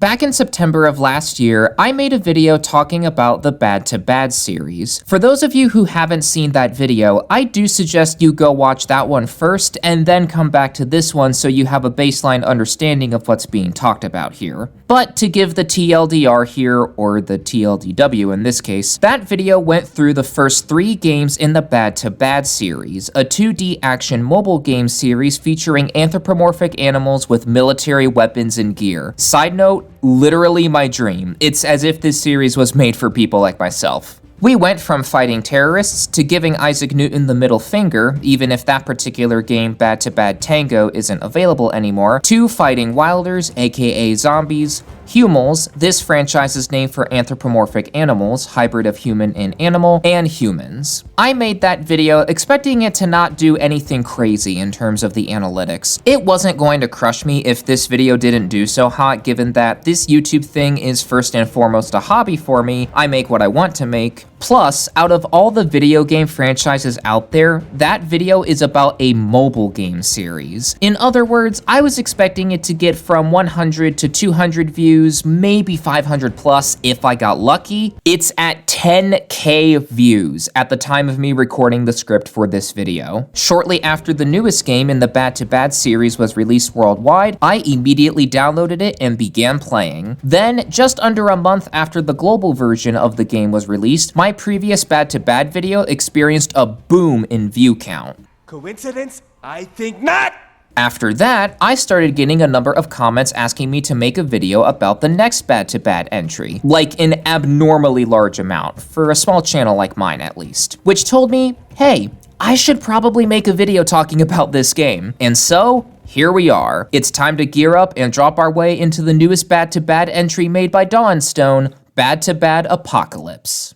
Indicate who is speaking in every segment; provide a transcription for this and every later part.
Speaker 1: Back in September of last year, I made a video talking about the Bad to Bad series. For those of you who haven't seen that video, I do suggest you go watch that one first and then come back to this one so you have a baseline understanding of what's being talked about here. But to give the TLDR here, or the TLDW in this case, that video went through the first 3 games in the Bad to Bad series, a 2D action mobile game series featuring anthropomorphic animals with military weapons and gear. Side note, literally my dream. It's as if this series was made for people like myself. We went from fighting terrorists to giving Isaac Newton the middle finger, even if that particular game, Bad to Bad Tango, isn't available anymore, to fighting wilders, aka zombies, humals, this franchise's name for anthropomorphic animals, hybrid of human and animal, and humans. I made that video expecting it to not do anything crazy in terms of the analytics. It wasn't going to crush me if this video didn't do so hot, given that this YouTube thing is first and foremost a hobby for me. I make what I want to make. Plus, out of all the video game franchises out there, that video is about a mobile game series. In other words, I was expecting it to get from 100 to 200 views, maybe 500 plus if I got lucky. It's at 10K views at the time of me recording the script for this video. Shortly after the newest game in the Bad to Bad series was released worldwide, I immediately downloaded it and began playing. Then, just under a month after the global version of the game was released, my previous Bad to Bad video experienced a boom in view count.
Speaker 2: Coincidence? I think not!
Speaker 1: After that, I started getting a number of comments asking me to make a video about the next Bad to Bad entry, like an abnormally large amount, for a small channel like mine at least, which told me, hey, I should probably make a video talking about this game. And so, here we are. It's time to gear up and drop our way into the newest Bad to Bad entry made by Dawnstone, Bad to Bad Apocalypse.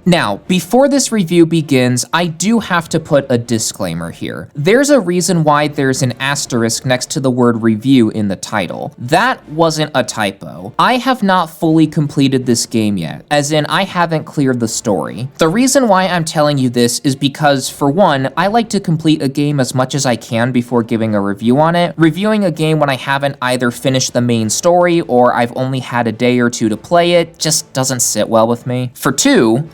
Speaker 1: Now, before this review begins, I do have to put a disclaimer here. There's a reason why there's an asterisk next to the word review in the title. That wasn't a typo. I have not fully completed this game yet, as in I haven't cleared the story. The reason why I'm telling you this is because, for one, I like to complete a game as much as I can before giving a review on it. Reviewing a game when I haven't either finished the main story or I've only had a day or two to play it just doesn't sit well with me. For two,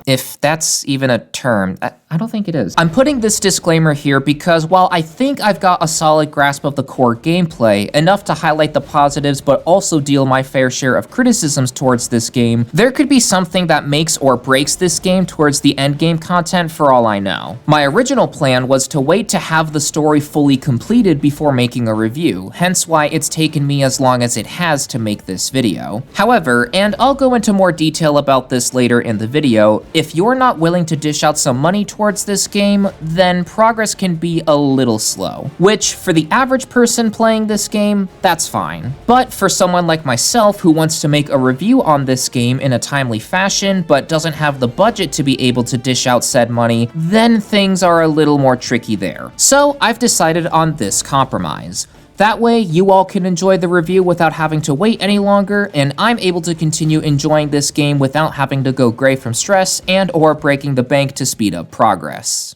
Speaker 1: if that's even a term, I don't think it is. I'm putting this disclaimer here because while I think I've got a solid grasp of the core gameplay, enough to highlight the positives but also deal my fair share of criticisms towards this game, there could be something that makes or breaks this game towards the end game content for all I know. My original plan was to wait to have the story fully completed before making a review, hence why it's taken me as long as it has to make this video. However, and I'll go into more detail about this later in the video, if you're not willing to dish out some money towards this game, then progress can be a little slow. Which, for the average person playing this game, that's fine. But for someone like myself who wants to make a review on this game in a timely fashion, but doesn't have the budget to be able to dish out said money, then things are a little more tricky there. So I've decided on this compromise. That way, you all can enjoy the review without having to wait any longer, and I'm able to continue enjoying this game without having to go gray from stress and or breaking the bank to speed up progress.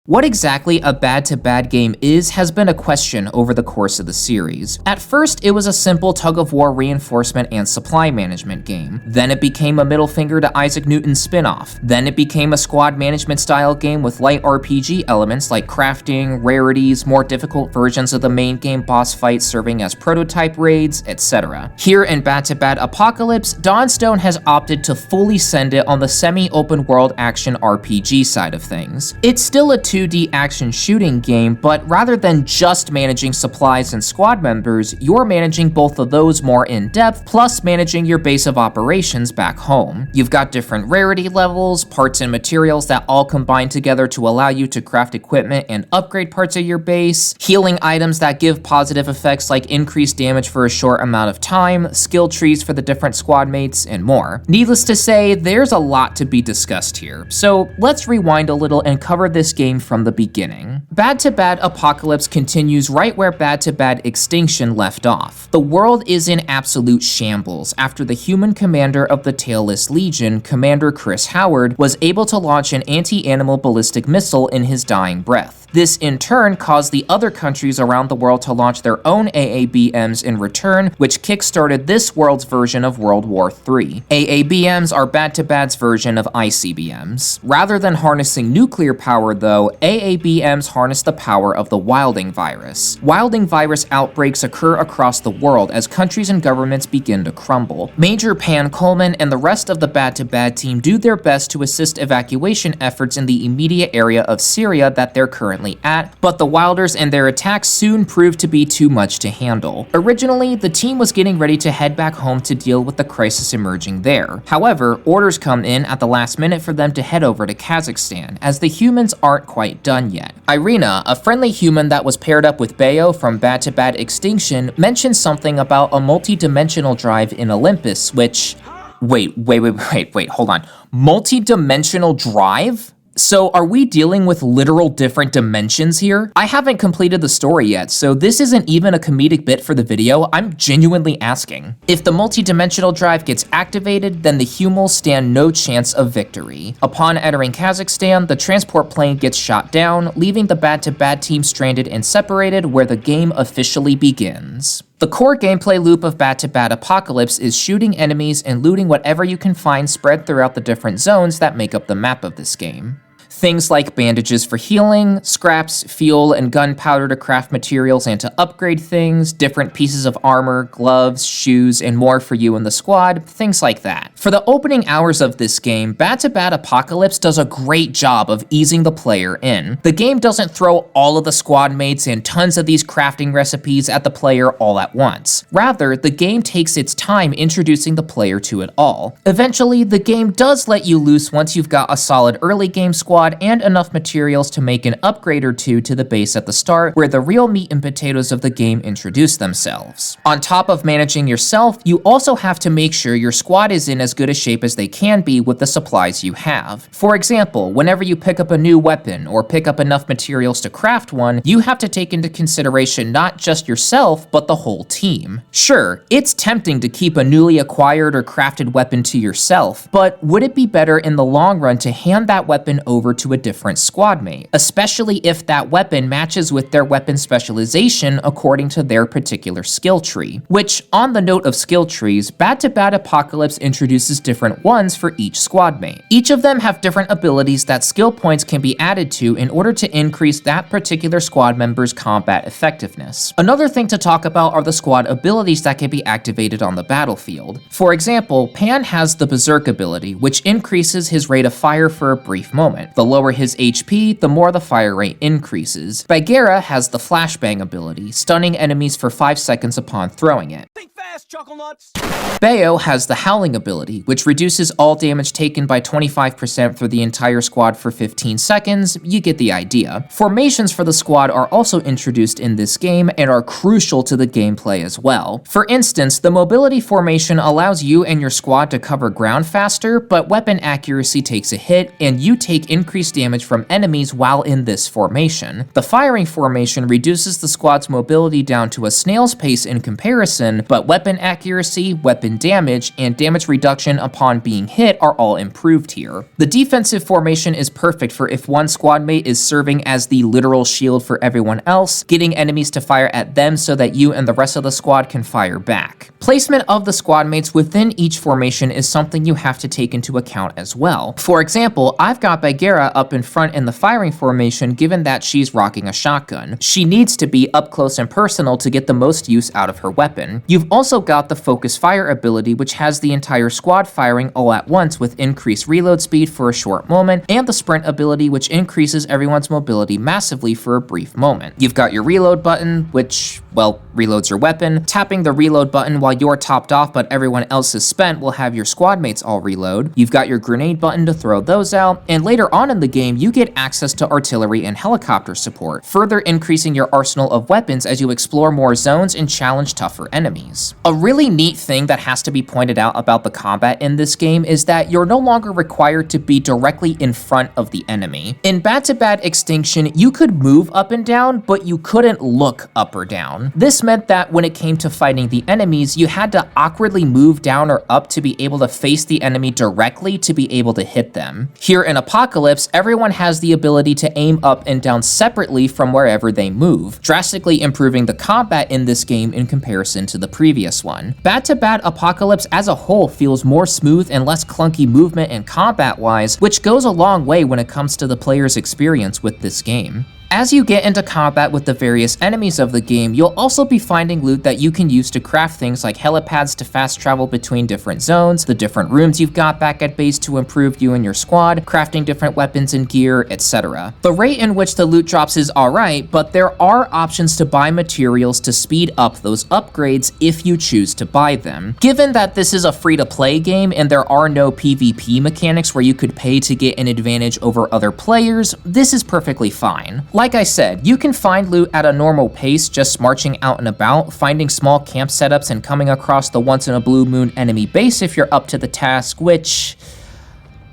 Speaker 1: What exactly a Bad to Bad game is has been a question over the course of the series. At first, it was a simple tug-of-war reinforcement and supply management game. Then it became a middle finger to Isaac Newton's spin-off. Then it became a squad management style game with light RPG elements like crafting, rarities, more difficult versions of the main game boss fights serving as prototype raids, etc. Here in Bad to Bad Apocalypse, Dawnstone has opted to fully send it on the semi-open world action RPG side of things. It's still a 2D action shooting game, but rather than just managing supplies and squad members, you're managing both of those more in depth, plus managing your base of operations back home. You've got different rarity levels, parts and materials that all combine together to allow you to craft equipment and upgrade parts of your base, healing items that give positive effects like increased damage for a short amount of time, skill trees for the different squad mates, and more. Needless to say, there's a lot to be discussed here, so let's rewind a little and cover this game from the beginning. Bad-to-Bad Apocalypse continues right where Bad-to-Bad Extinction left off. The world is in absolute shambles after the human commander of the Tailless Legion, Commander Chris Howard, was able to launch an anti-animal ballistic missile in his dying breath. This in turn caused the other countries around the world to launch their own AABMs in return, which kickstarted this world's version of World War III. AABMs are Bad-to-Bad's version of ICBMs. Rather than harnessing nuclear power though, AABMs harness the power of the Wilding virus. Wilding virus outbreaks occur across the world as countries and governments begin to crumble. Major Pan Coleman and the rest of the Bad-to-Bad team do their best to assist evacuation efforts in the immediate area of Syria that they're currently at, but the Wilders and their attacks soon proved to be too much to handle. Originally, the team was getting ready to head back home to deal with the crisis emerging there. However, orders come in at the last minute for them to head over to Kazakhstan, as the humans aren't quite done yet. Irina, a friendly human that was paired up with Bayo from Bad-to-Bad Extinction, mentioned something about a multi-dimensional drive in Olympus, which... Wait, hold on. Multi-dimensional drive? So are we dealing with literal different dimensions here? I haven't completed the story yet, so this isn't even a comedic bit for the video. I'm genuinely asking. If the multi-dimensional drive gets activated, then the humans stand no chance of victory. Upon entering Kazakhstan, the transport plane gets shot down, leaving the Bad-to-Bad team stranded and separated, where the game officially begins. The core gameplay loop of Bad-to-Bad Apocalypse is shooting enemies and looting whatever you can find spread throughout the different zones that make up the map of this game. Things like bandages for healing, scraps, fuel, and gunpowder to craft materials and to upgrade things, different pieces of armor, gloves, shoes, and more for you and the squad, things like that. For the opening hours of this game, Bad-to-Bad Apocalypse does a great job of easing the player in. The game doesn't throw all of the squad mates and tons of these crafting recipes at the player all at once. Rather, the game takes its time introducing the player to it all. Eventually, the game does let you loose once you've got a solid early game squad and enough materials to make an upgrade or two to the base at the start, where the real meat and potatoes of the game introduce themselves. On top of managing yourself, you also have to make sure your squad is in as good a shape as they can be with the supplies you have. For example, whenever you pick up a new weapon or pick up enough materials to craft one, you have to take into consideration not just yourself, but the whole team. Sure, it's tempting to keep a newly acquired or crafted weapon to yourself, but would it be better in the long run to hand that weapon over to a different squad mate, especially if that weapon matches with their weapon specialization according to their particular skill tree? Which, on the note of skill trees, Bad-to-Bad Apocalypse introduces different ones for each squad mate. Each of them have different abilities that skill points can be added to in order to increase that particular squad member's combat effectiveness. Another thing to talk about are the squad abilities that can be activated on the battlefield. For example, Pan has the Berserk ability, which increases his rate of fire for a brief moment. The lower his HP, the more the fire rate increases. Bagheera has the Flashbang ability, stunning enemies for 5 seconds upon throwing it.
Speaker 2: Think fast, Chuckle Nuts!
Speaker 1: Bayo has the Howling ability, which reduces all damage taken by 25% for the entire squad for 15 seconds. You get the idea. Formations for the squad are also introduced in this game and are crucial to the gameplay as well. For instance, the mobility formation allows you and your squad to cover ground faster, but weapon accuracy takes a hit, and you take increased damage from enemies while in this formation. The firing formation reduces the squad's mobility down to a snail's pace in comparison, but weapon accuracy, weapon damage, and damage reduction upon being hit are all improved here. The defensive formation is perfect for if one squad mate is serving as the literal shield for everyone else, getting enemies to fire at them so that you and the rest of the squad can fire back. Placement of the squad mates within each formation is something you have to take into account as well. For example, I've got Bagheera up in front in the firing formation given that she's rocking a shotgun. She needs to be up close and personal to get the most use out of her weapon. You've also got the Focus Fire ability, which has the entire squad firing all at once with increased reload speed for a short moment, and the Sprint ability, which increases everyone's mobility massively for a brief moment. You've got your reload button, which, well, reloads your weapon. Tapping the reload button while you're topped off but everyone else is spent will have your squad mates all reload. You've got your grenade button to throw those out, and later on in the game, you get access to artillery and helicopter support, further increasing your arsenal of weapons as you explore more zones and challenge tougher enemies. enemies. A really neat thing that has to be pointed out about the combat in this game is that you're no longer required to be directly in front of the enemy. In Bad Extinction, you could move up and down, but you couldn't look up or down. This meant that when it came to fighting the enemies, you had to awkwardly move down or up to be able to face the enemy directly to be able to hit them. Here in Apocalypse, everyone has the ability to aim up and down separately from wherever they move, drastically improving the combat in this game in comparison to the previous one. Bad Apocalypse as a whole feels more smooth and less clunky movement and combat-wise, which goes a long way when it comes to the player's experience with this game. As you get into combat with the various enemies of the game, you'll also be finding loot that you can use to craft things like helipads to fast travel between different zones, the different rooms you've got back at base to improve you and your squad, crafting different weapons and gear, etc. The rate in which the loot drops is alright, but there are options to buy materials to speed up those upgrades if you choose to buy them. Given that this is a free-to-play game and there are no PvP mechanics where you could pay to get an advantage over other players, this is perfectly fine. Like I said, you can find loot at a normal pace just marching out and about, finding small camp setups and coming across the once-in-a-blue-moon enemy base if you're up to the task, which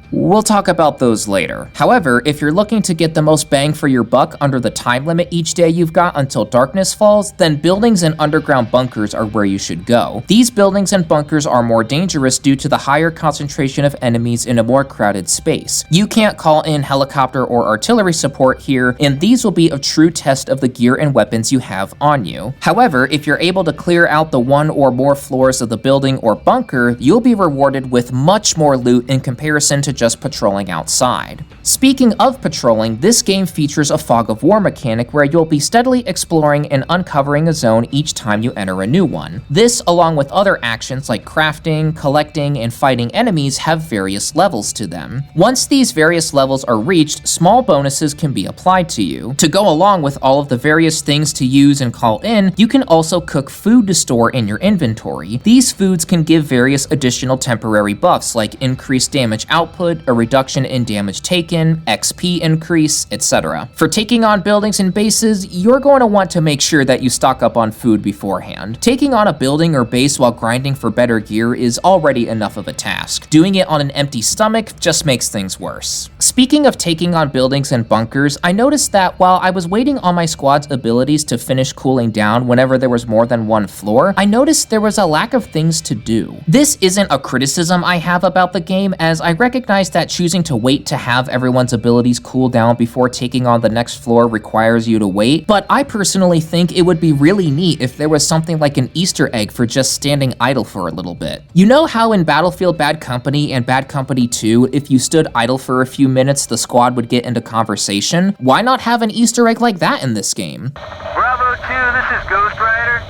Speaker 1: we'll talk about those later. However, if you're looking to get the most bang for your buck under the time limit each day you've got until darkness falls, then buildings and underground bunkers are where you should go. These buildings and bunkers are more dangerous due to the higher concentration of enemies in a more crowded space. You can't call in helicopter or artillery support here, and these will be a true test of the gear and weapons you have on you. However, if you're able to clear out the one or more floors of the building or bunker, you'll be rewarded with much more loot in comparison to just patrolling outside. Speaking of patrolling, this game features a fog of war mechanic where you'll be steadily exploring and uncovering a zone each time you enter a new one. This, along with other actions like crafting, collecting, and fighting enemies, have various levels to them. Once these various levels are reached, small bonuses can be applied to you. To go along with all of the various things to use and call in, you can also cook food to store in your inventory. These foods can give various additional temporary buffs like increased damage output, a reduction in damage taken, XP increase, etc. For taking on buildings and bases, you're going to want to make sure that you stock up on food beforehand. Taking on a building or base while grinding for better gear is already enough of a task. Doing it on an empty stomach just makes things worse. Speaking of taking on buildings and bunkers, I noticed that while I was waiting on my squad's abilities to finish cooling down whenever there was more than one floor, I noticed there was a lack of things to do. This isn't a criticism I have about the game, as I recognize that choosing to wait to have everyone's abilities cool down before taking on the next floor requires you to wait, but I personally think it would be really neat if there was something like an Easter egg for just standing idle for a little bit. You know how in Battlefield Bad Company and Bad Company 2, if you stood idle for a few minutes, the squad would get into conversation? Why not have an Easter egg like that in this game?
Speaker 3: Bravo 2, this is Ghost Rider.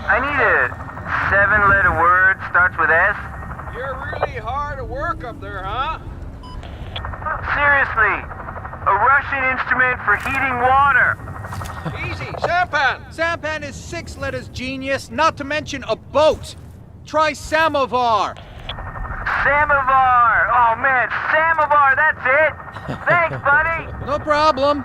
Speaker 3: I need a 7-letter word, starts with S.
Speaker 4: You're really hard to work up there, huh?
Speaker 3: Seriously, a Russian instrument for heating water.
Speaker 4: Easy, sampan. Sampan is 6 letters, genius, not to mention a boat. Try samovar.
Speaker 3: Samovar. Oh man, samovar, that's it. Thanks, buddy.
Speaker 4: No problem.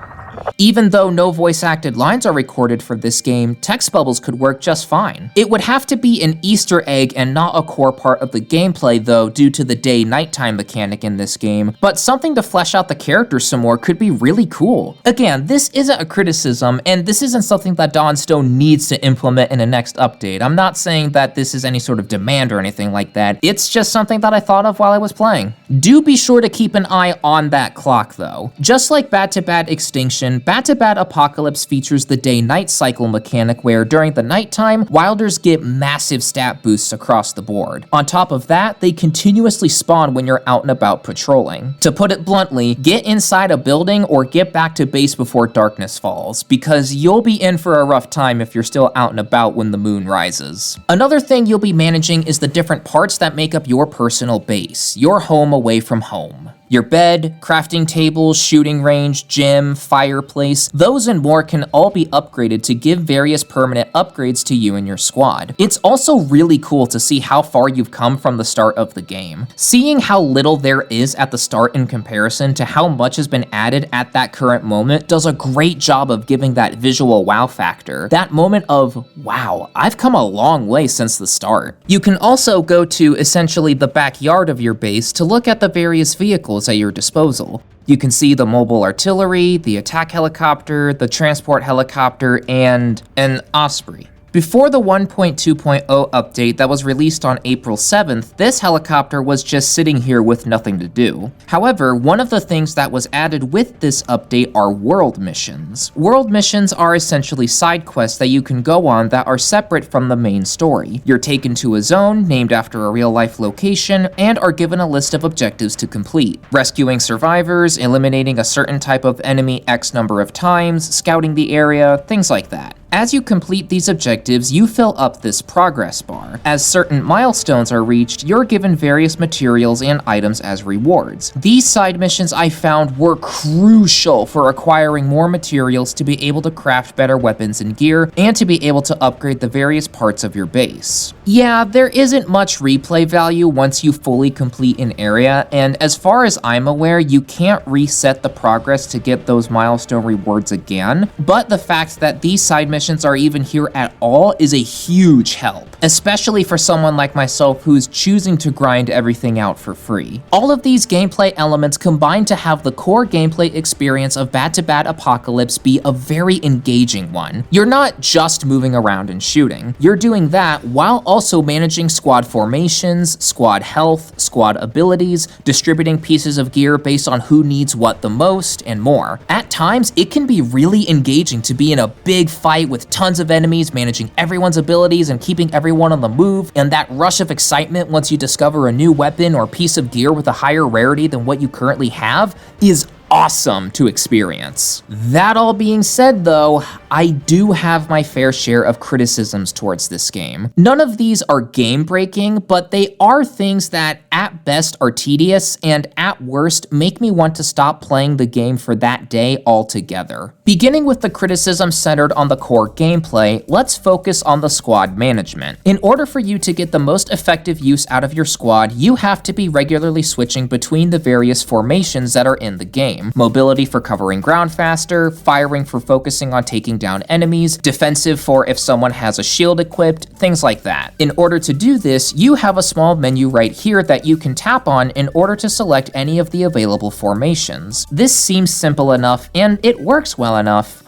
Speaker 1: Even though no voice-acted lines are recorded for this game, text bubbles could work just fine. It would have to be an Easter egg and not a core part of the gameplay though, due to the day-nighttime mechanic in this game, but something to flesh out the characters some more could be really cool. Again, this isn't a criticism, and this isn't something that Dawnstone needs to implement in a next update. I'm not saying that this is any sort of demand or anything like that. It's just something that I thought of while I was playing. Do be sure to keep an eye on that clock though. Just like Bad Extinction, Bad Apocalypse features the day-night cycle mechanic where during the nighttime, wilders get massive stat boosts across the board. On top of that, they continuously spawn when you're out and about patrolling. To put it bluntly, get inside a building or get back to base before darkness falls, because you'll be in for a rough time if you're still out and about when the moon rises. Another thing you'll be managing is the different parts that make up your personal base, your home away from home. Your bed, crafting tables, shooting range, gym, fireplace, those and more can all be upgraded to give various permanent upgrades to you and your squad. It's also really cool to see how far you've come from the start of the game. Seeing how little there is at the start in comparison to how much has been added at that current moment does a great job of giving that visual wow factor. That moment of, wow, I've come a long way since the start. You can also go to essentially the backyard of your base to look at the various vehicles at your disposal. You can see the mobile artillery, the attack helicopter, the transport helicopter, and an Osprey. Before the 1.2.0 update that was released on April 7th, this helicopter was just sitting here with nothing to do. However, one of the things that was added with this update are world missions. World missions are essentially side quests that you can go on that are separate from the main story. You're taken to a zone named after a real-life location and are given a list of objectives to complete. Rescuing survivors, eliminating a certain type of enemy X number of times, scouting the area, things like that. As you complete these objectives, you fill up this progress bar. As certain milestones are reached, you're given various materials and items as rewards. These side missions I found were crucial for acquiring more materials to be able to craft better weapons and gear, and to be able to upgrade the various parts of your base. Yeah, there isn't much replay value once you fully complete an area, and as far as I'm aware, you can't reset the progress to get those milestone rewards again, but the fact that these side missions are even here at all is a huge help, especially for someone like myself who's choosing to grind everything out for free. All of these gameplay elements combine to have the core gameplay experience of B2B Apocalypse be a very engaging one. You're not just moving around and shooting. You're doing that while also managing squad formations, squad health, squad abilities, distributing pieces of gear based on who needs what the most, and more. At times, it can be really engaging to be in a big fight with tons of enemies, managing everyone's abilities and keeping everyone on the move, and that rush of excitement once you discover a new weapon or piece of gear with a higher rarity than what you currently have is awesome to experience. That all being said though, I do have my fair share of criticisms towards this game. None of these are game-breaking, but they are things that at best are tedious and at worst make me want to stop playing the game for that day altogether. Beginning with the criticism centered on the core gameplay, let's focus on the squad management. In order for you to get the most effective use out of your squad, you have to be regularly switching between the various formations that are in the game. Mobility for covering ground faster, firing for focusing on taking down enemies, defensive for if someone has a shield equipped, things like that. In order to do this, you have a small menu right here that you can tap on in order to select any of the available formations. This seems simple enough, and it works well enough,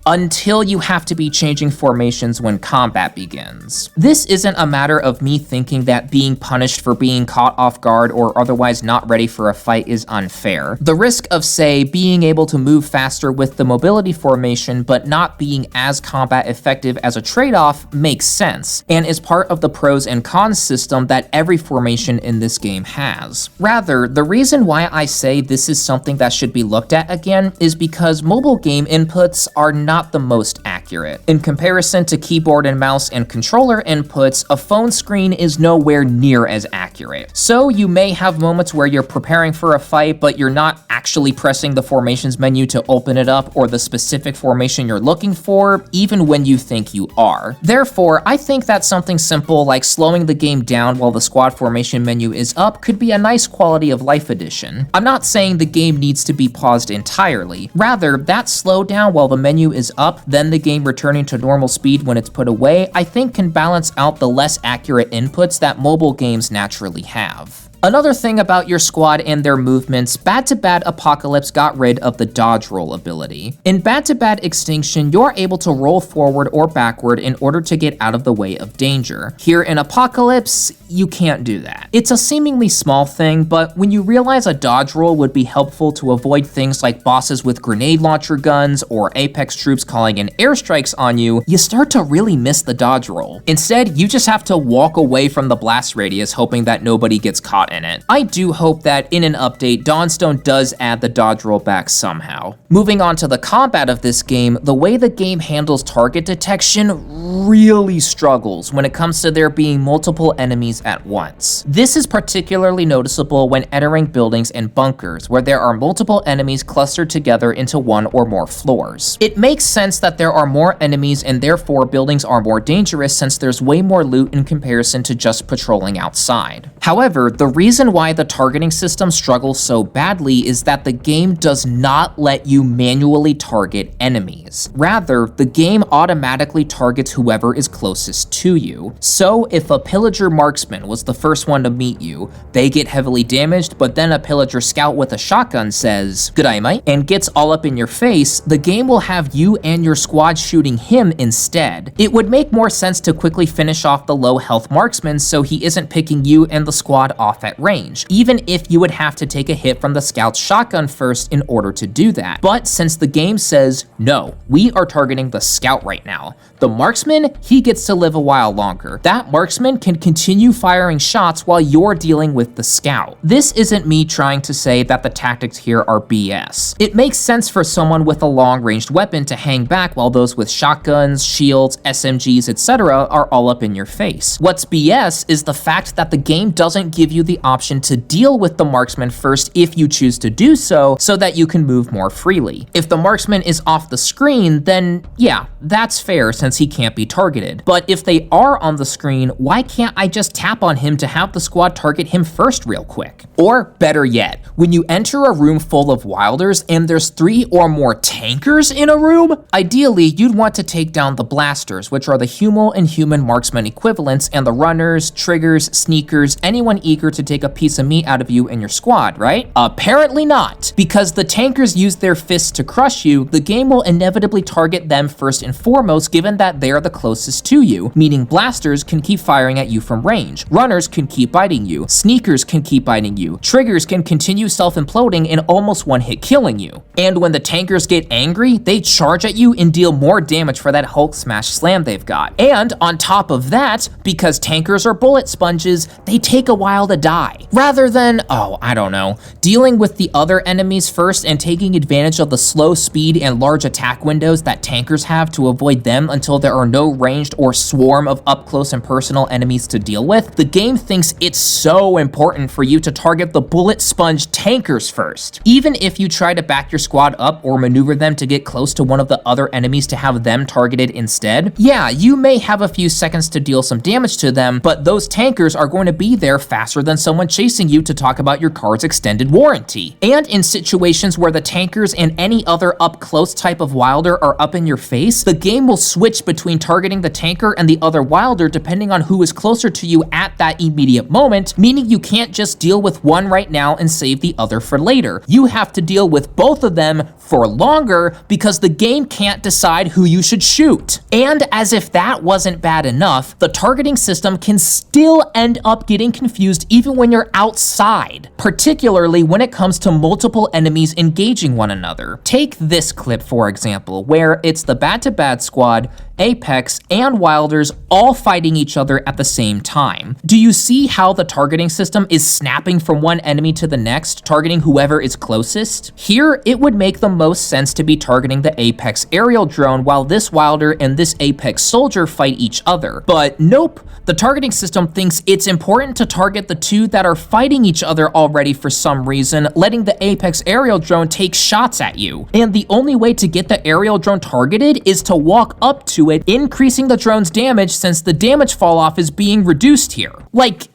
Speaker 1: until you have to be changing formations when combat begins. This isn't a matter of me thinking that being punished for being caught off guard or otherwise not ready for a fight is unfair. The risk of, say, being able to move faster with the mobility formation but not being as combat effective as a trade-off makes sense, and is part of the pros and cons system that every formation in this game has. Rather, the reason why I say this is something that should be looked at again is because mobile game inputs are not the most accurate. In comparison to keyboard and mouse and controller inputs, a phone screen is nowhere near as accurate. So you may have moments where you're preparing for a fight, but you're not actually pressing the formations menu to open it up or the specific formation you're looking for, even when you think you are. Therefore, I think that something simple like slowing the game down while the squad formation menu is up could be a nice quality of life addition. I'm not saying the game needs to be paused entirely. Rather, that slowdown while the menu is up, then the game returning to normal speed when it's put away, I think can balance out the less accurate inputs that mobile games naturally have. Another thing about your squad and their movements, B2B Apocalypse got rid of the dodge roll ability. In B2B Extinction, you're able to roll forward or backward in order to get out of the way of danger. Here in Apocalypse, you can't do that. It's a seemingly small thing, but when you realize a dodge roll would be helpful to avoid things like bosses with grenade launcher guns or Apex troopers troops calling in airstrikes on you, you start to really miss the dodge roll. Instead, you just have to walk away from the blast radius hoping that nobody gets caught in it. I do hope that in an update, Dawnstone does add the dodge roll back somehow. Moving on to the combat of this game, the way the game handles target detection really struggles when it comes to there being multiple enemies at once. This is particularly noticeable when entering buildings and bunkers, where there are multiple enemies clustered together into one or more floors. It makes sense that there are more enemies and therefore buildings are more dangerous since there's way more loot in comparison to just patrolling outside. However, the reason why the targeting system struggles so badly is that the game does not let you manually target enemies. Rather, the game automatically targets whoever is closest to you. So if a pillager marksman was the first one to meet you, they get heavily damaged, but then a pillager scout with a shotgun says, "G'day mate," and gets all up in your face, the game will have you and your squad shooting him instead. It would make more sense to quickly finish off the low health marksman so he isn't picking you and the squad off at range, even if you would have to take a hit from the scout's shotgun first in order to do that. But since the game says, no, we are targeting the scout right now, the marksman, he gets to live a while longer. That marksman can continue firing shots while you're dealing with the scout. This isn't me trying to say that the tactics here are BS. It makes sense for someone with a long-ranged weapon to hang back while those with shotguns, shields, SMGs, etc. are all up in your face. What's BS is the fact that the game doesn't give you the option to deal with the marksman first if you choose to do so that you can move more freely. If the marksman is off the screen, then yeah, that's fair since he can't be targeted. But if they are on the screen, why can't I just tap on him to have the squad target him first real quick? Or better yet, when you enter a room full of wilders and there's 3 or more tankers in a room, ideally you'd want to take down the blasters, which are the human and human marksman equivalents, and the runners, triggers, sneakers, anyone eager to take a piece of meat out of you and your squad, right? Apparently not. Because the tankers use their fists to crush you, the game will inevitably target them first and foremost given that they're the closest to you, meaning blasters can keep firing at you from range, runners can keep biting you, sneakers can keep biting you, triggers can continue self-imploding and almost one-hit killing you. And when the tankers get angry, they charge at you and deal more damage for that Hulk smash slam they've got. And on top of that, because tankers are bullet sponges, they take a while to die. Rather than, I don't know, dealing with the other enemies first and taking advantage of the slow speed and large attack windows that tankers have to avoid them until there are no ranged or swarm of up-close and personal enemies to deal with, the game thinks it's so important for you to target the bullet sponge tankers first. Even if you try to back your squad up or maneuver them to get close to one of the other enemies to have them targeted instead, yeah, you may have a few seconds to deal some damage to them, but those tankers are going to be there faster than someone chasing you to talk about your car's extended warranty. And in situations where the tankers and any other up-close type of wilder are up in your face, the game will switch between targeting the tanker and the other wilder depending on who is closer to you at that immediate moment, meaning you can't just deal with one right now and save the other for later. You have to deal with both of them for longer because the game can't decide who you should shoot. And as if that wasn't bad enough, the targeting system can still end up getting confused even when you're outside, particularly when it comes to multiple enemies engaging one another. Take this clip for example, where it's the Bad to Bad squad, Apex, and Wilders all fighting each other at the same time. Do you see how the targeting system is snapping from one enemy to the next, targeting whoever is closest? Here, it would make the most sense to be targeting the Apex aerial drone while this Wilder and this Apex soldier fight each other. But nope, the targeting system thinks it's important to target the two that are fighting each other already for some reason, letting the Apex aerial drone take shots at you. And the only way to get the aerial drone targeted is to walk up to it, increasing the drone's damage since the damage fall off is being reduced here. Like,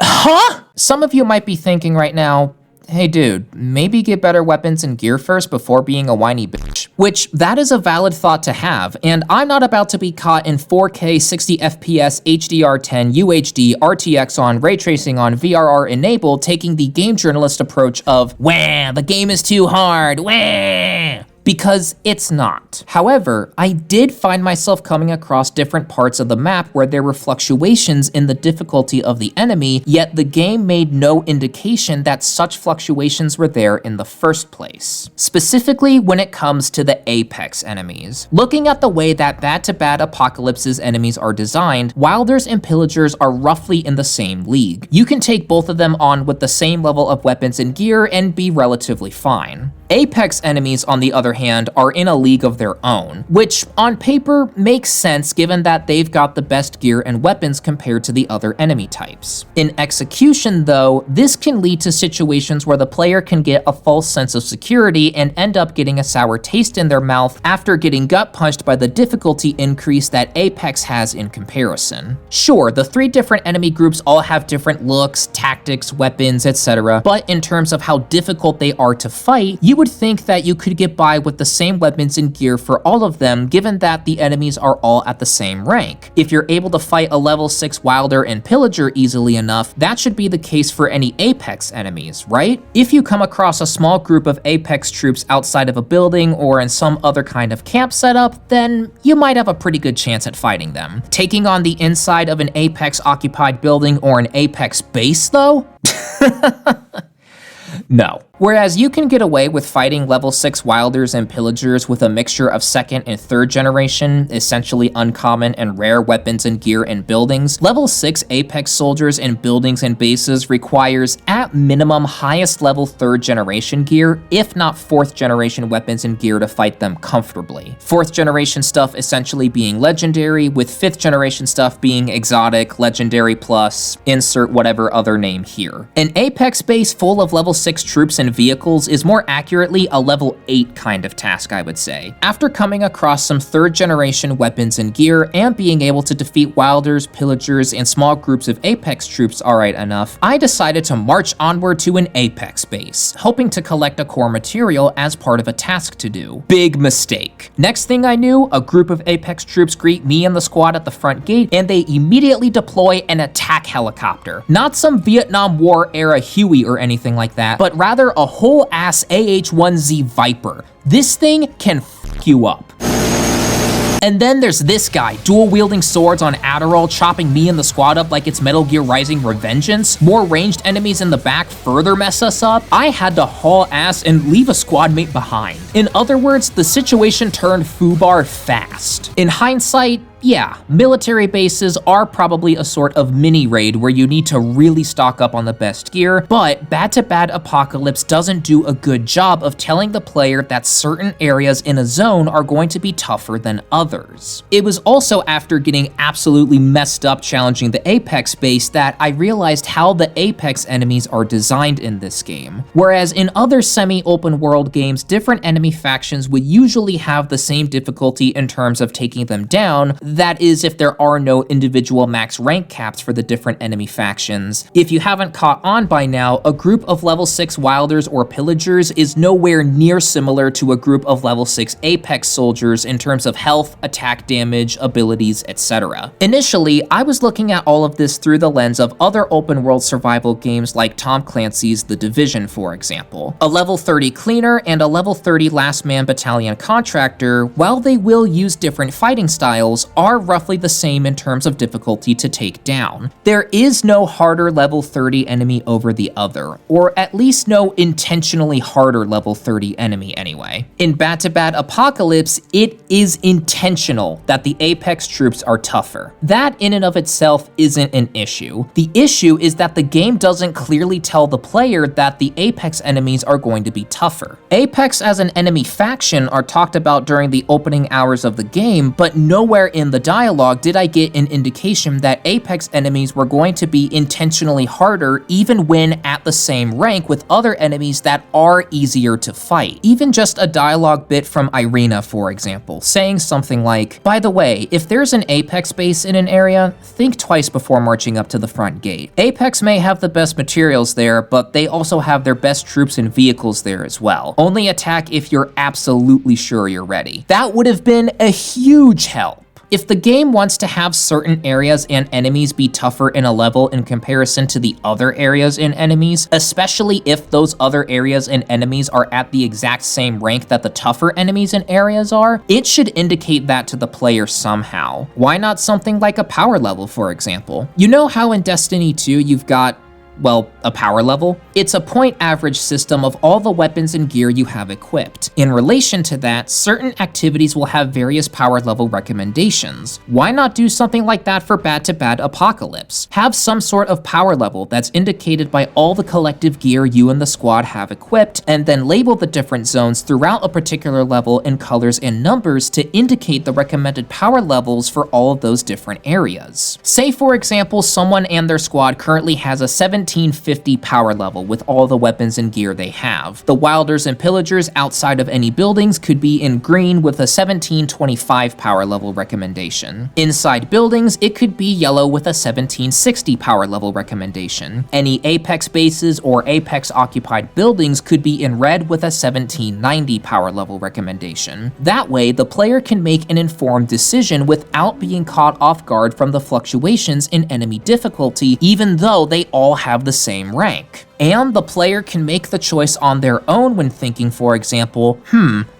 Speaker 1: huh? Some of you might be thinking right now, hey dude, maybe get better weapons and gear first before being a whiny bitch. Which, that is a valid thought to have, and I'm not about to be caught in 4K 60 FPS HDR10 UHD RTX on, ray tracing on, VRR enabled, taking the game journalist approach of, wah, the game is too hard, wah. because it's not. However, I did find myself coming across different parts of the map where there were fluctuations in the difficulty of the enemy, yet the game made no indication that such fluctuations were there in the first place. Specifically when it comes to the Apex enemies. Looking at the way that B2B Apocalypse's enemies are designed, Wilders and Pillagers are roughly in the same league. You can take both of them on with the same level of weapons and gear and be relatively fine. Apex enemies, on the other hand, are in a league of their own, which on paper makes sense given that they've got the best gear and weapons compared to the other enemy types. In execution though, this can lead to situations where the player can get a false sense of security and end up getting a sour taste in their mouth after getting gut punched by the difficulty increase that Apex has in comparison. Sure, the 3 different enemy groups all have different looks, tactics, weapons, etc., but in terms of how difficult they are to fight, you would think that you could get by with the same weapons and gear for all of them, given that the enemies are all at the same rank. If you're able to fight a level 6 Wilder and Pillager easily enough, that should be the case for any Apex enemies, right? If you come across a small group of Apex troops outside of a building or in some other kind of camp setup, then you might have a pretty good chance at fighting them. Taking on the inside of an Apex occupied building or an Apex base though? No. Whereas you can get away with fighting level 6 Wilders and Pillagers with a mixture of 2nd and 3rd generation, essentially uncommon and rare weapons and gear and buildings, level 6 Apex soldiers in buildings and bases requires at minimum highest level 3rd generation gear, if not 4th generation weapons and gear to fight them comfortably. 4th generation stuff essentially being legendary, with 5th generation stuff being exotic, legendary plus, insert whatever other name here. An Apex base full of level 6 troops and vehicles is more accurately a level 8 kind of task, I would say. After coming across some 3rd generation weapons and gear and being able to defeat Wilders, Pillagers, and small groups of Apex troops alright enough, I decided to march onward to an Apex base, hoping to collect a core material as part of a task to do. Big mistake. Next thing I knew, a group of Apex troops greet me and the squad at the front gate, and they immediately deploy an attack helicopter. Not some Vietnam War era Huey or anything like that, but rather a whole ass AH-1Z Viper. This thing can f you up. And then there's this guy, dual-wielding swords on Adderall, chopping me and the squad up like it's Metal Gear Rising Revengeance. More ranged enemies in the back further mess us up. I had to haul ass and leave a squad mate behind. In other words, the situation turned foobar fast. In hindsight, yeah, military bases are probably a sort of mini-raid where you need to really stock up on the best gear, but B2B Apocalypse doesn't do a good job of telling the player that certain areas in a zone are going to be tougher than others. It was also after getting absolutely messed up challenging the Apex base that I realized how the Apex enemies are designed in this game. Whereas in other semi-open world games, different enemy factions would usually have the same difficulty in terms of taking them down. That is, if there are no individual max rank caps for the different enemy factions. If you haven't caught on by now, a group of level 6 Wilders or Pillagers is nowhere near similar to a group of level 6 Apex soldiers in terms of health, attack damage, abilities, etc. Initially, I was looking at all of this through the lens of other open world survival games like Tom Clancy's The Division, for example. A level 30 cleaner and a level 30 last man battalion contractor, while they will use different fighting styles, are roughly the same in terms of difficulty to take down. There is no harder level 30 enemy over the other, or at least no intentionally harder level 30 enemy anyway. In B2B Apocalypse, it is intentional that the Apex troops are tougher. That in and of itself isn't an issue. The issue is that the game doesn't clearly tell the player that the Apex enemies are going to be tougher. Apex as an enemy faction are talked about during the opening hours of the game, but nowhere in the dialogue did I get an indication that Apex enemies were going to be intentionally harder even when at the same rank with other enemies that are easier to fight. Even just a dialogue bit from Irina, for example, saying something like, "By the way, if there's an Apex base in an area, think twice before marching up to the front gate. Apex may have the best materials there, but they also have their best troops and vehicles there as well. Only attack if you're absolutely sure you're ready." That would have been a huge help. If the game wants to have certain areas and enemies be tougher in a level in comparison to the other areas and enemies, especially if those other areas and enemies are at the exact same rank that the tougher enemies and areas are, it should indicate that to the player somehow. Why not something like a power level, for example? You know how in Destiny 2 you've got, well, a power level? It's a point average system of all the weapons and gear you have equipped. In relation to that, certain activities will have various power level recommendations. Why not do something like that for B2B Apocalypse? Have some sort of power level that's indicated by all the collective gear you and the squad have equipped, and then label the different zones throughout a particular level in colors and numbers to indicate the recommended power levels for all of those different areas. Say for example, someone and their squad currently has a 1750 power level with all the weapons and gear they have. The Wilders and Pillagers outside of any buildings could be in green with a 1725 power level recommendation. Inside buildings, it could be yellow with a 1760 power level recommendation. Any Apex bases or Apex occupied buildings could be in red with a 1790 power level recommendation. That way, the player can make an informed decision without being caught off guard from the fluctuations in enemy difficulty, even though they all have the same rank. And the player can make the choice on their own when thinking, for example,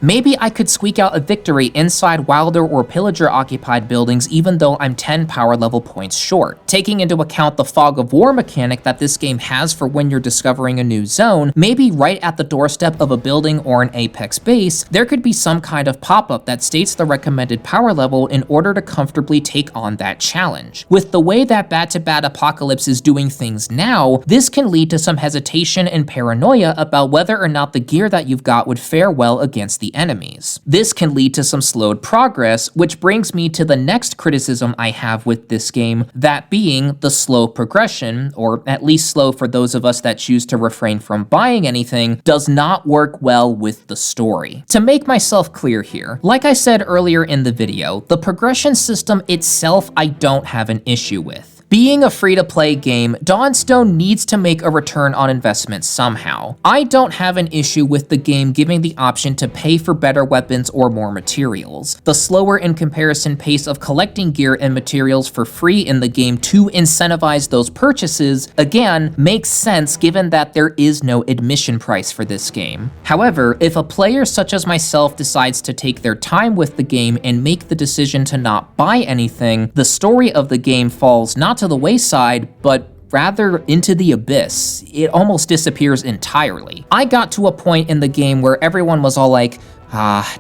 Speaker 1: maybe I could squeak out a victory inside Wilder or Pillager occupied buildings even though I'm 10 power level points short. Taking into account the fog of war mechanic that this game has for when you're discovering a new zone, maybe right at the doorstep of a building or an Apex base, there could be some kind of pop-up that states the recommended power level in order to comfortably take on that challenge. With the way that B2B Apocalypse is doing things now, this can lead to some hesitation and paranoia about whether or not the gear that you've got would fare well against the enemies. This can lead to some slowed progress, which brings me to the next criticism I have with this game, that being the slow progression, or at least slow for those of us that choose to refrain from buying anything, does not work well with the story. To make myself clear here, like I said earlier in the video, the progression system itself I don't have an issue with. Being a free-to-play game, Dawnstone needs to make a return on investment somehow. I don't have an issue with the game giving the option to pay for better weapons or more materials. The slower in comparison pace of collecting gear and materials for free in the game to incentivize those purchases, again, makes sense given that there is no admission price for this game. However, if a player such as myself decides to take their time with the game and make the decision to not buy anything, the story of the game falls not to the wayside, but rather into the abyss. It almost disappears entirely. I got to a point in the game where everyone was all like,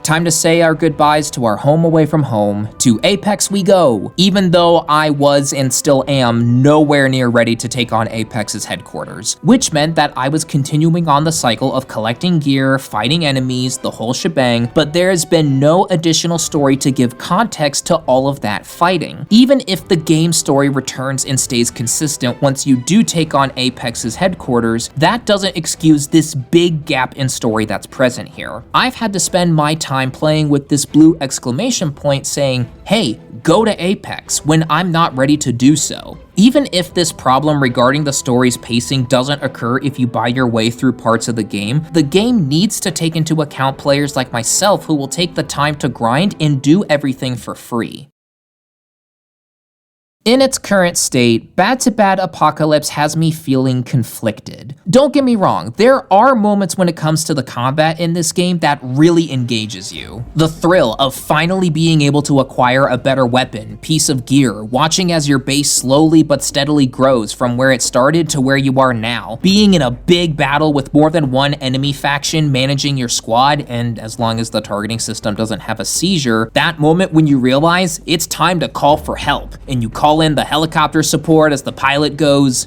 Speaker 1: time to say our goodbyes to our home away from home. To Apex we go. Even though I was and still am nowhere near ready to take on Apex's headquarters, which meant that I was continuing on the cycle of collecting gear, fighting enemies, the whole shebang, but there has been no additional story to give context to all of that fighting. Even if the game story returns and stays consistent once you do take on Apex's headquarters, that doesn't excuse this big gap in story that's present here. I've had to spend my time playing with this blue exclamation point saying, hey, go to Apex, when I'm not ready to do so. Even if this problem regarding the story's pacing doesn't occur if you buy your way through parts of the game needs to take into account players like myself who will take the time to grind and do everything for free. In its current state, B2B Apocalypse has me feeling conflicted. Don't get me wrong, there are moments when it comes to the combat in this game that really engages you. The thrill of finally being able to acquire a better weapon, piece of gear, watching as your base slowly but steadily grows from where it started to where you are now, being in a big battle with more than one enemy faction managing your squad, and as long as the targeting system doesn't have a seizure, that moment when you realize it's time to call for help, and you call in the helicopter support as the pilot goes.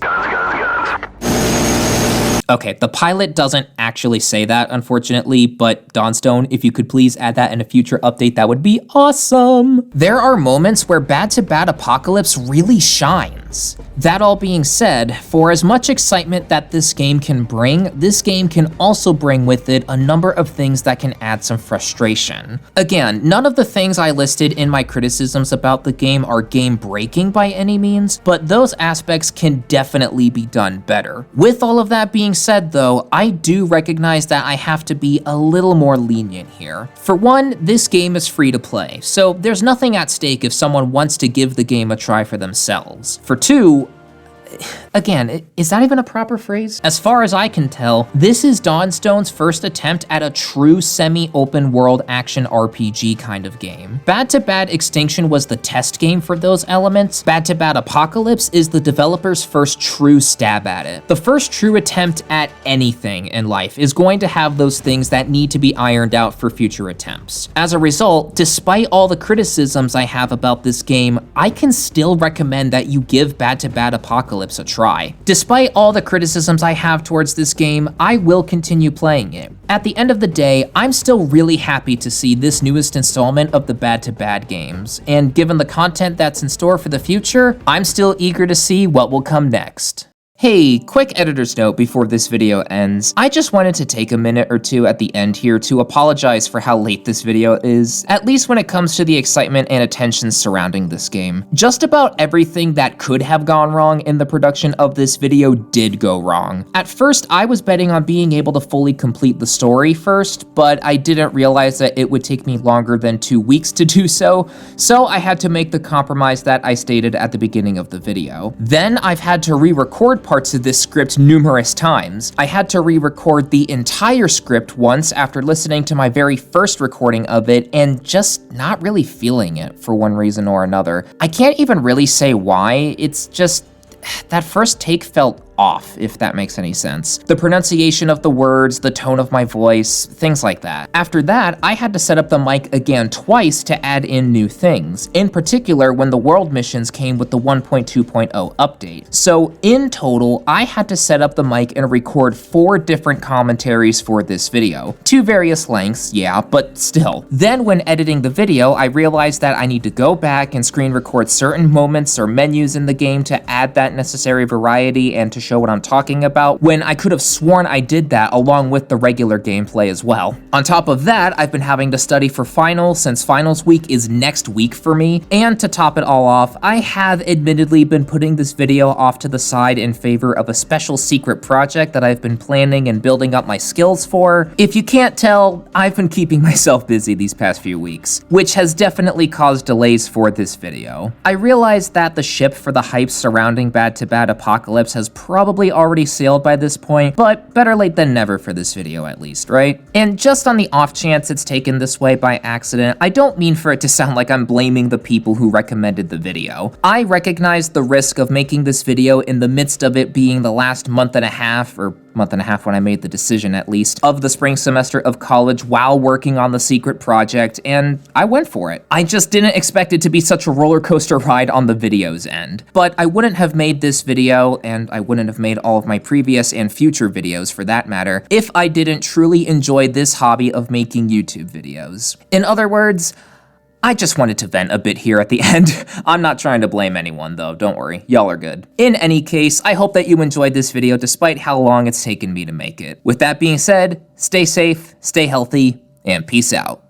Speaker 1: Okay, the pilot doesn't actually say that, unfortunately, but Dawnstone, if you could please add that in a future update, that would be awesome. There are moments where B2B Apocalypse really shines. That all being said, for as much excitement that this game can bring, this game can also bring with it a number of things that can add some frustration. Again, none of the things I listed in my criticisms about the game are game-breaking by any means, but those aspects can definitely be done better. With all of that being being said though, I do recognize that I have to be a little more lenient here. For one, this game is free to play, so there's nothing at stake if someone wants to give the game a try for themselves. For two, again, is that even a proper phrase? As far as I can tell, this is Dawnstone's first attempt at a true semi-open world action RPG kind of game. Bad2Bad Extinction was the test game for those elements. Bad2Bad Apocalypse is the developer's first true stab at it. The first true attempt at anything in life is going to have those things that need to be ironed out for future attempts. As a result, despite all the criticisms I have about this game, I can still recommend that you give Bad2Bad Apocalypse a try. Despite all the criticisms I have towards this game, I will continue playing it. At the end of the day, I'm still really happy to see this newest installment of the Bad2Bad games, and given the content that's in store for the future, I'm still eager to see what will come next. Hey, quick editor's note before this video ends. I just wanted to take a minute or two at the end here to apologize for how late this video is, at least when it comes to the excitement and attention surrounding this game. Just about everything that could have gone wrong in the production of this video did go wrong. At first, I was betting on being able to fully complete the story first, but I didn't realize that it would take me longer than 2 weeks to do so I had to make the compromise that I stated at the beginning of the video. Then I've had to re-record parts of this script numerous times. I had to re-record the entire script once after listening to my very first recording of it and just not really feeling it for one reason or another. I can't even really say why, it's just that first take felt off, if that makes any sense. The pronunciation of the words, the tone of my voice, things like that. After that, I had to set up the mic again twice to add in new things, in particular when the world missions came with the 1.2.0 update. So in total, I had to set up the mic and record 4 different commentaries for this video. 2 various lengths, yeah, but still. Then when editing the video, I realized that I need to go back and screen record certain moments or menus in the game to add that necessary variety and to show what I'm talking about, when I could have sworn I did that along with the regular gameplay as well. On top of that, I've been having to study for finals since finals week is next week for me, and to top it all off, I have admittedly been putting this video off to the side in favor of a special secret project that I've been planning and building up my skills for. If you can't tell, I've been keeping myself busy these past few weeks, which has definitely caused delays for this video. I realize that the ship for the hype surrounding Bad2Bad Apocalypse has probably already sailed by this point, but better late than never for this video at least, right? And just on the off chance it's taken this way by accident, I don't mean for it to sound like I'm blaming the people who recommended the video. I recognize the risk of making this video in the midst of it being the last month and a half when I made the decision at least, of the spring semester of college while working on the secret project, and I went for it. I just didn't expect it to be such a roller coaster ride on the video's end. But I wouldn't have made this video, and I wouldn't have made all of my previous and future videos for that matter, if I didn't truly enjoy this hobby of making YouTube videos. In other words, I just wanted to vent a bit here at the end. I'm not trying to blame anyone though, don't worry, y'all are good. In any case, I hope that you enjoyed this video despite how long it's taken me to make it. With that being said, stay safe, stay healthy, and peace out.